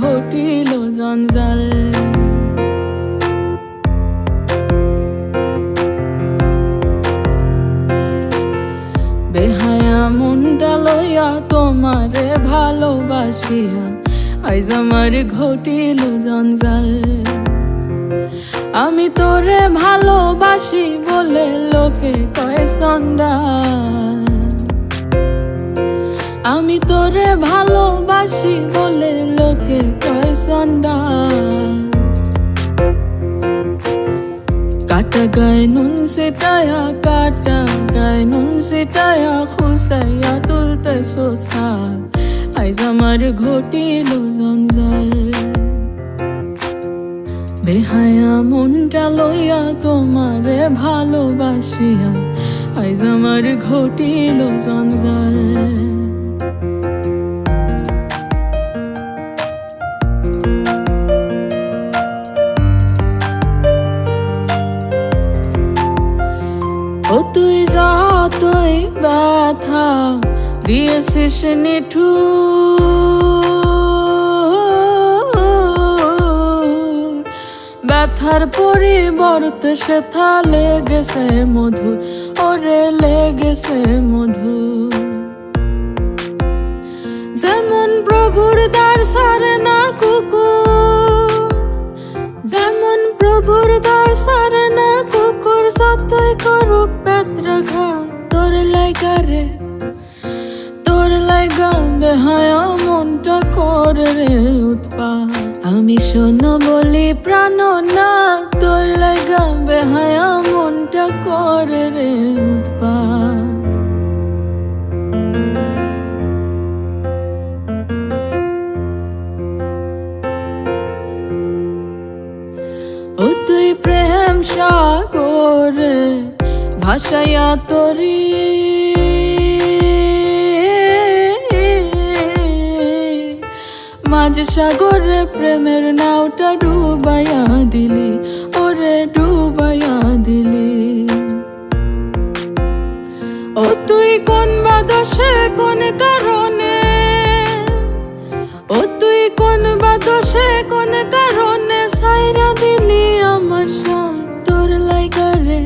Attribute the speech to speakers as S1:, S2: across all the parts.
S1: ঘটিল জঞ্জাল। বেহায়া মনটা লইয়া তোমারে ভালোবাসিয়া আইজ আমার ঘটিল জঞ্জাল। আমি তোরে ভালোবাসি বলে লোকে কয় চন্ডাল। আমি তোরে ভালোবাসি বলে লোকে কয় চন্ডাল। কাটা গায়ে নুন সিটায়া, কাটা গায়ে নুন সিটায়া, খুসাইয়া তুলতে সোসাল আইজ আমার ঘটিল জঞ্জাল। বেহায়া মনটা লইয়া তোমারে ভালোবাসিয়া আইজ আমার ঘটিল জঞ্জাল। ও তুই যতই ব্যথা দিয়েছিস নিঠুর, ব্যথার পরিবর্তে সেথা লেগেছে মধুর, ওরে লেগেছে মধুর। যেমন প্রভুর দ্বার সারে না কুকুর, যেমন প্রভুর দ্বার সারে না কুকুর, যতই করুক বেত্রাঘাত তোর লাইগা রে, তোর লাইগা বেহায়া মনটা করে রে উৎপাত। আমি শোনো বলি প্রাণ না, তোর লাইগা বেহায়া মনটা করে রে উৎপাত। ও তুই প্রেম সাগরে ভাসাইয়া তরি, মাঝ সাগরে প্রেমের নাওটা ডুবাইয়া দিলি, ওরে ডুবাইয়া দিলি। ও তুই কোন বাদশে কোন কারণে, ও তুই কোন বাদশে কোন কারণে সাইরা দিলি আমার সাথ তোর লাইগা রে,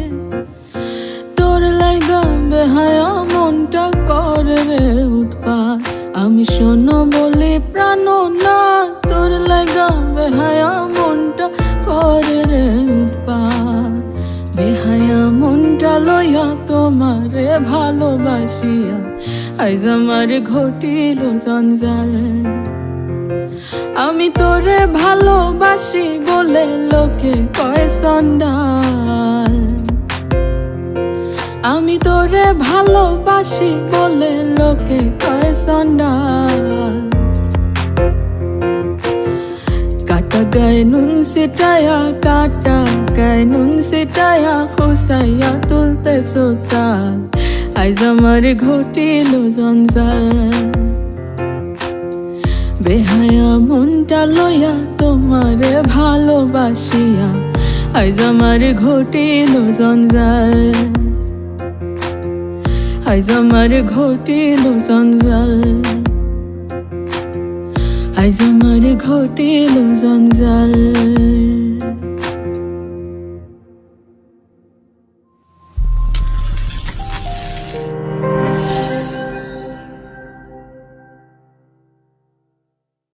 S1: তোর লাইগা বেহায়া মনটা করে রে উৎপাত। আমি শোনো বলি প্রাণ না, তোর লাইগা বেহায়া মনটা করে রে উৎপাত। বেহায়া মনটা লইয়া তোমারে ভালোবাসিয়া আইজ আমার ঘটিল জঞ্জাল। আমি তোরে ভালোবাসি বলে লোকে কয় চন্ডাল। আমি তোরে ভালোবাসি বলে লোকে কয় চন্ডাল। কাটা গায়ে নুন সিটায়া, কাটা গায়ে নুন সিটায়া, খুসাইয়া তুলতে সোসাল আইজ আমার ঘটিল জঞ্জাল। বেহায়া মনটা লইয়া তোমারে ভালোবাসিয়া আইজ আমার ঘটিল জঞ্জাল। আইজ আমার ঘটিল জঞ্জাল, আইজ আমার ঘটিল জঞ্জাল।